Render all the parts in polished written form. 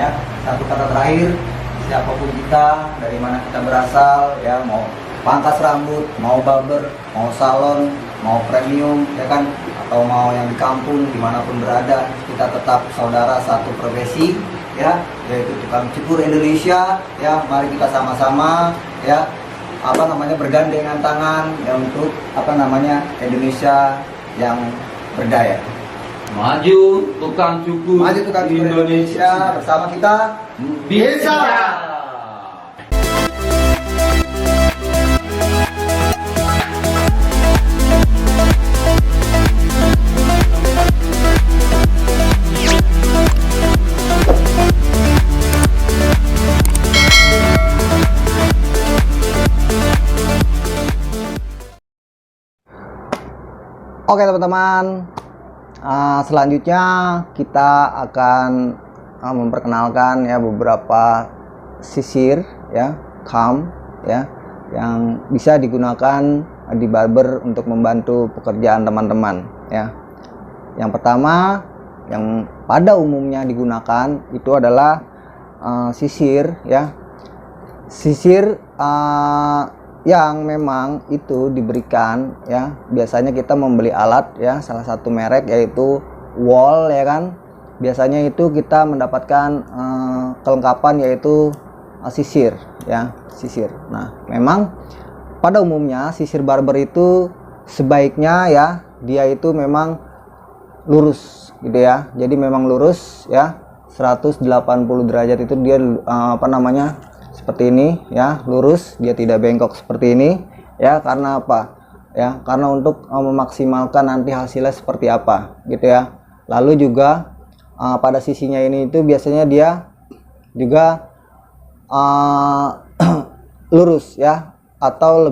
ya. Satu kata terakhir, siapapun kita, dari mana kita berasal, ya, mau pangkas rambut, mau barber, mau salon, mau premium, ya kan, atau mau yang di kampung, dimanapun berada, kita tetap saudara satu profesi, ya, yaitu tukang cukur Indonesia, ya. Mari kita sama-sama, ya, bergandengan tangan, ya, untuk Indonesia yang berdaya. Maju tukang cukur Indonesia, bersama kita bisa. Oke teman-teman, selanjutnya kita akan memperkenalkan ya beberapa sisir ya, comb ya, yang bisa digunakan di barber untuk membantu pekerjaan teman-teman ya. Yang pertama yang pada umumnya digunakan itu adalah sisir ya, sisir yang memang itu diberikan ya, biasanya kita membeli alat ya, salah satu merek yaitu Wall ya kan, biasanya itu kita mendapatkan kelengkapan yaitu sisir ya, sisir. Nah memang pada umumnya sisir barber itu sebaiknya ya dia itu memang lurus gitu ya, jadi memang lurus ya, 180 derajat itu dia seperti ini ya, lurus, dia tidak bengkok seperti ini ya. Karena apa ya, karena untuk memaksimalkan nanti hasilnya seperti apa gitu ya. Lalu juga pada sisinya ini itu biasanya dia juga lurus ya, atau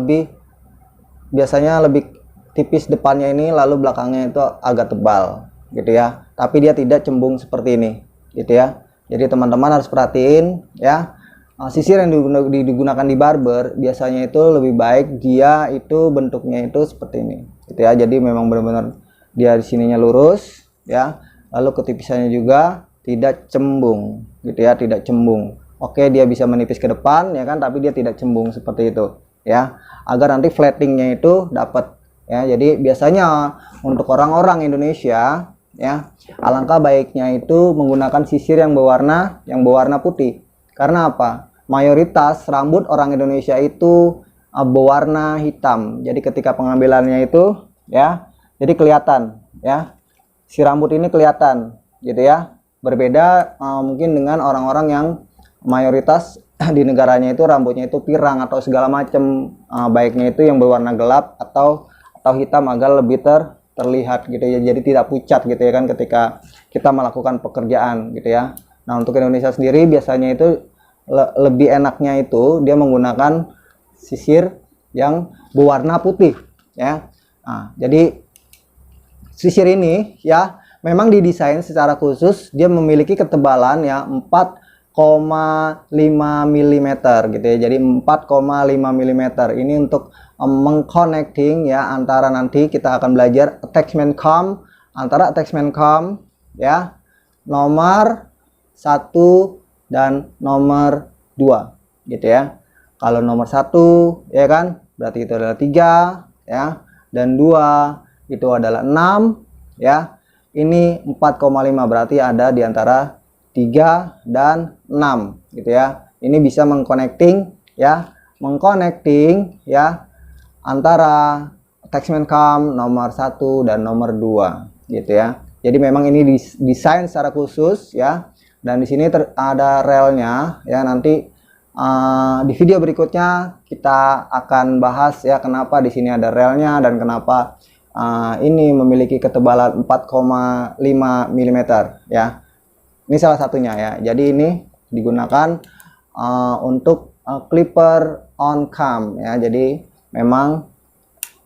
biasanya lebih tipis depannya ini, lalu belakangnya itu agak tebal gitu ya, tapi dia tidak cembung seperti ini gitu ya. Jadi teman-teman harus perhatiin ya, sisir yang digunakan di barber biasanya itu lebih baik dia itu bentuknya itu seperti ini gitu ya. Jadi memang benar-benar dia di sininya lurus ya, lalu ketipisannya juga tidak cembung gitu ya, tidak cembung. Oke, dia bisa menipis ke depan ya kan, tapi dia tidak cembung seperti itu ya, agar nanti flattingnya itu dapat ya. Jadi biasanya untuk orang-orang Indonesia ya, alangkah baiknya itu menggunakan sisir yang berwarna putih. Karena apa? Mayoritas rambut orang Indonesia itu berwarna hitam. Jadi ketika pengambilannya itu ya, jadi kelihatan ya, si rambut ini kelihatan gitu ya. Berbeda mungkin dengan orang-orang yang mayoritas di negaranya itu rambutnya itu pirang atau segala macam, baiknya itu yang berwarna gelap atau hitam agar lebih terlihat gitu ya. Jadi tidak pucat gitu ya kan ketika kita melakukan pekerjaan gitu ya. Nah untuk Indonesia sendiri biasanya itu lebih enaknya itu dia menggunakan sisir yang berwarna putih ya. Nah, jadi sisir ini ya memang didesain secara khusus, dia memiliki ketebalan ya 4,5 mm gitu ya. Jadi 4,5 mm ini untuk mengconnecting ya, antara nanti kita akan belajar attachment comb, antara attachment comb ya nomor 1 dan nomor 2 gitu ya. Kalau nomor 1 ya kan berarti itu adalah 3 ya, dan 2 itu adalah 6 ya. Ini 4,5 berarti ada di antara 3 dan 6 gitu ya. Ini bisa mengconnecting ya, antara attachment comb nomor 1 dan nomor 2 gitu ya. Jadi memang ini desain secara khusus ya. Dan di sini ada relnya ya. Nanti di video berikutnya kita akan bahas ya kenapa di sini ada relnya dan kenapa ini memiliki ketebalan 4,5 mm ya. Ini salah satunya ya. Jadi ini digunakan untuk clipper on cam ya. Jadi memang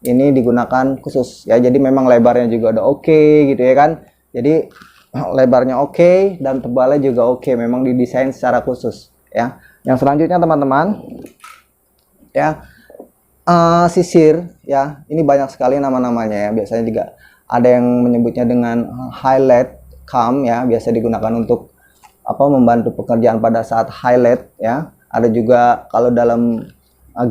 ini digunakan khusus ya. Jadi memang lebarnya juga udah oke gitu ya kan. Jadi lebarnya oke dan tebalnya juga oke, memang didesain secara khusus ya. Yang selanjutnya teman-teman ya, sisir ya, ini banyak sekali nama-namanya ya. Biasanya juga ada yang menyebutnya dengan highlight comb ya, biasa digunakan untuk membantu pekerjaan pada saat highlight ya. Ada juga kalau dalam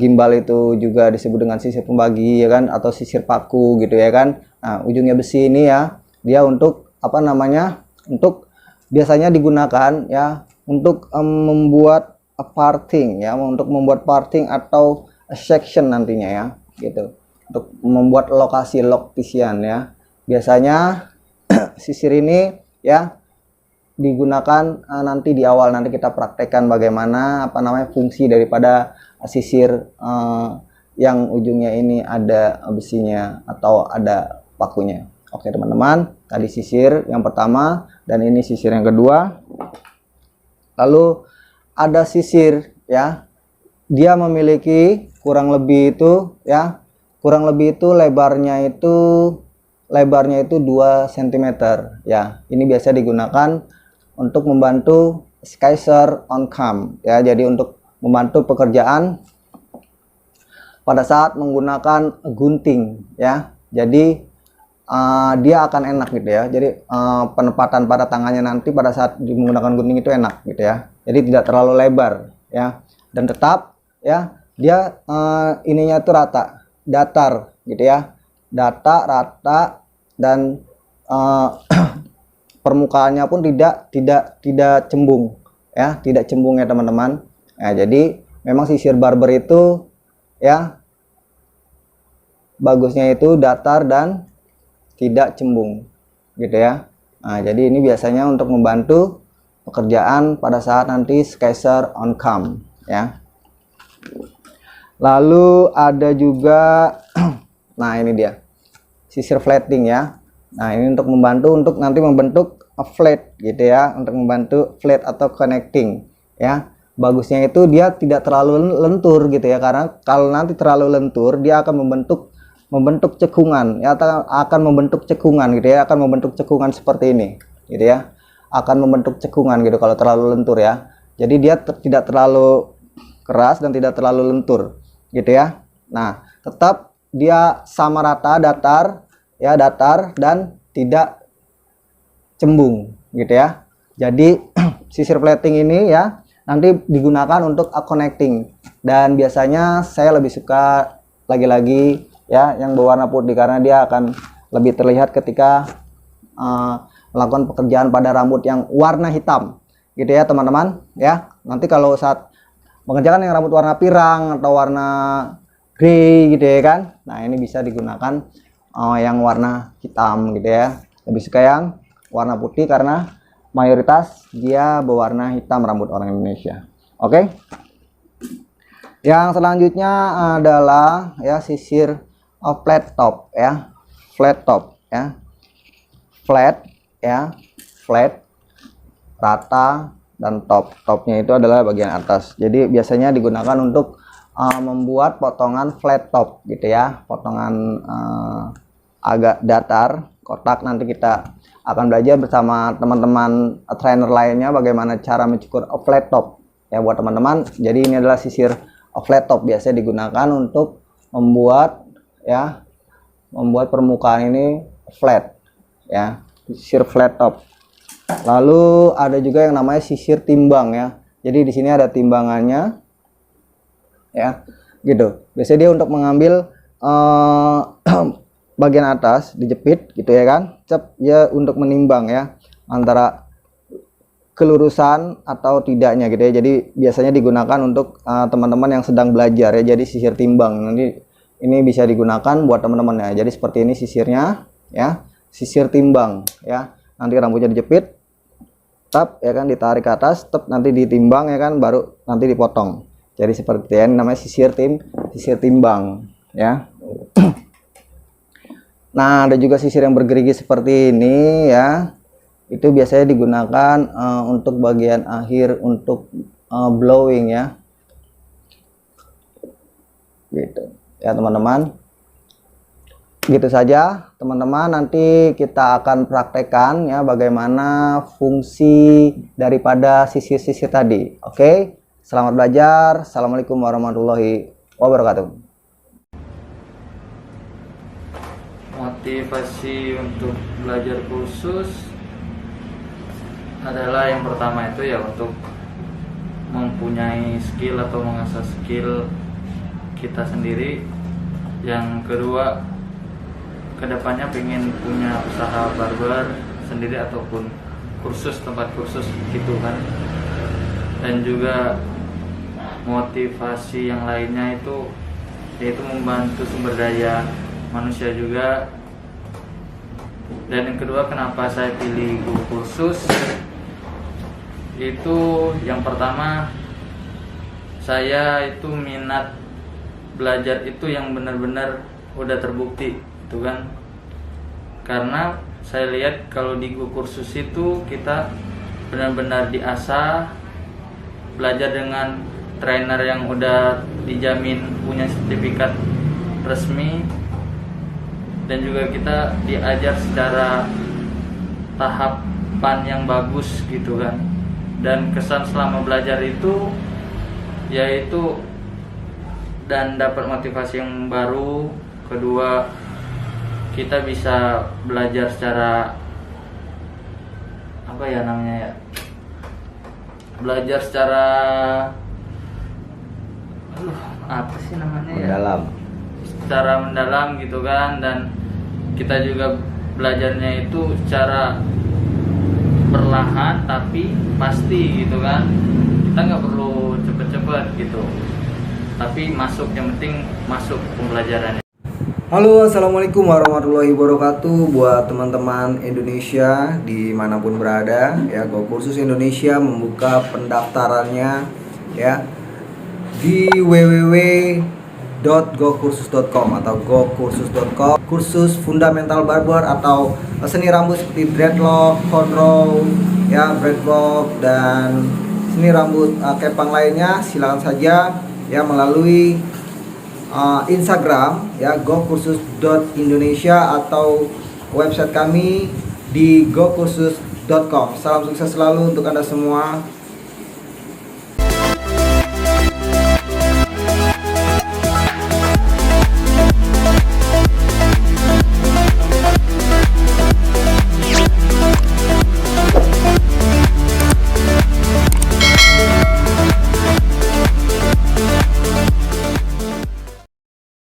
gimbal itu juga disebut dengan sisir pembagi ya kan, atau sisir paku gitu ya kan. Nah, ujungnya besi ini ya, dia untuk untuk biasanya digunakan ya untuk membuat parting ya, untuk membuat parting atau section nantinya ya gitu, untuk membuat lokasi loktisian ya. Biasanya sisir ini ya digunakan nanti di awal, nanti kita praktekkan bagaimana fungsi daripada sisir yang ujungnya ini ada besinya atau ada pakunya. Oke teman-teman, tadi sisir yang pertama dan ini sisir yang kedua. Lalu ada sisir ya, dia memiliki kurang lebih itu lebarnya itu 2 cm ya. Ini biasa digunakan untuk membantu slicer on cam ya, jadi untuk membantu pekerjaan pada saat menggunakan gunting ya. Jadi dia akan enak gitu ya, jadi penempatan pada tangannya nanti pada saat menggunakan gunting itu enak gitu ya, jadi tidak terlalu lebar ya, dan tetap ya dia ininya tuh datar gitu ya, rata dan permukaannya pun tidak cembung ya, tidak cembung ya teman-teman. Nah, jadi memang sisir barber itu ya bagusnya itu datar dan tidak cembung gitu ya. Nah, jadi ini biasanya untuk membantu pekerjaan pada saat nanti slicer on cam ya. Lalu ada juga nah ini dia sisir flatting ya. Nah, ini untuk membantu untuk nanti membentuk flat gitu ya, untuk membantu flat atau connecting ya. Bagusnya itu dia tidak terlalu lentur gitu ya, karena kalau nanti terlalu lentur dia akan membentuk cekungan ya, akan membentuk cekungan gitu ya, akan membentuk cekungan seperti ini gitu ya, akan membentuk cekungan gitu kalau terlalu lentur ya. Jadi dia tidak terlalu keras dan tidak terlalu lentur gitu ya. Nah, tetap dia sama rata, datar dan tidak cembung gitu ya. Jadi sisir plating ini ya nanti digunakan untuk connecting, dan biasanya saya lebih suka lagi-lagi ya yang berwarna putih karena dia akan lebih terlihat ketika melakukan pekerjaan pada rambut yang warna hitam gitu ya teman-teman ya. Nanti kalau saat mengerjakan yang rambut warna pirang atau warna grey gitu ya kan, nah ini bisa digunakan yang warna hitam gitu ya. Lebih suka yang warna putih karena mayoritas dia berwarna hitam rambut orang Indonesia. Oke. Yang selanjutnya adalah ya sisir flat top ya. Flat top ya. Flat ya. Flat, rata, dan topnya itu adalah bagian atas. Jadi biasanya digunakan untuk membuat potongan flat top gitu ya, potongan agak datar, kotak. Nanti kita akan belajar bersama teman-teman trainer lainnya bagaimana cara mencukur flat top ya buat teman-teman. Jadi ini adalah sisir flat top, biasanya digunakan untuk membuat permukaan ini flat ya, sisir flat top. Lalu ada juga yang namanya sisir timbang ya. Jadi di sini ada timbangannya ya gitu. Biasanya dia untuk mengambil bagian atas dijepit gitu ya kan, ya untuk menimbang ya antara kelurusan atau tidaknya gitu ya. Jadi biasanya digunakan untuk teman-teman yang sedang belajar ya, jadi sisir timbang. Nanti ini bisa digunakan buat teman-teman ya. Jadi seperti ini sisirnya ya, sisir timbang ya. Nanti rambutnya dijepit, ya kan, ditarik ke atas, nanti ditimbang ya kan, baru nanti dipotong. Jadi seperti ini namanya sisir timbang ya. Nah, ada juga sisir yang bergerigi seperti ini ya. Itu biasanya digunakan untuk bagian akhir untuk blowing ya. Gitu. Ya, teman-teman. Gitu saja, teman-teman. Nanti kita akan praktekkan ya bagaimana fungsi daripada sisir-sisir tadi. Oke? Selamat belajar. Assalamualaikum warahmatullahi wabarakatuh. Motivasi untuk belajar khusus adalah yang pertama itu ya untuk mempunyai skill atau mengasah skill kita sendiri. Yang kedua, kedepannya pengen punya usaha barber sendiri ataupun kursus, tempat kursus gitu kan. Dan juga motivasi yang lainnya itu yaitu membantu sumber daya manusia juga. Dan yang kedua, kenapa saya pilih guru kursus, itu yang pertama, saya itu minat belajar itu yang benar-benar udah terbukti itu kan. Karena saya lihat kalau di guru kursus itu kita benar-benar diasah, belajar dengan trainer yang udah dijamin punya sertifikat resmi, dan juga kita diajar secara tahapan yang bagus gitu kan. Dan kesan selama belajar itu yaitu dan dapat motivasi yang baru. Kedua, kita bisa belajar secara apa ya namanya ya, belajar secara apa sih namanya ya, Mendalam. secara mendalam gitu kan. Dan kita juga belajarnya itu secara perlahan tapi pasti gitu kan. Kita nggak perlu cepet-cepet gitu, tapi masuk, yang penting masuk pembelajarannya. Halo, assalamualaikum warahmatullahi wabarakatuh. Buat teman-teman Indonesia dimanapun berada, ya, Go Kursus Indonesia membuka pendaftarannya ya di www.gokursus.com atau gokursus.com. Kursus fundamental barber atau seni rambut seperti dreadlock, cornrow, ya, dreadlock, dan seni rambut kepang lainnya, silakan saja ya melalui Instagram ya gokursus.indonesia atau website kami di gokursus.com. Salam sukses selalu untuk Anda semua.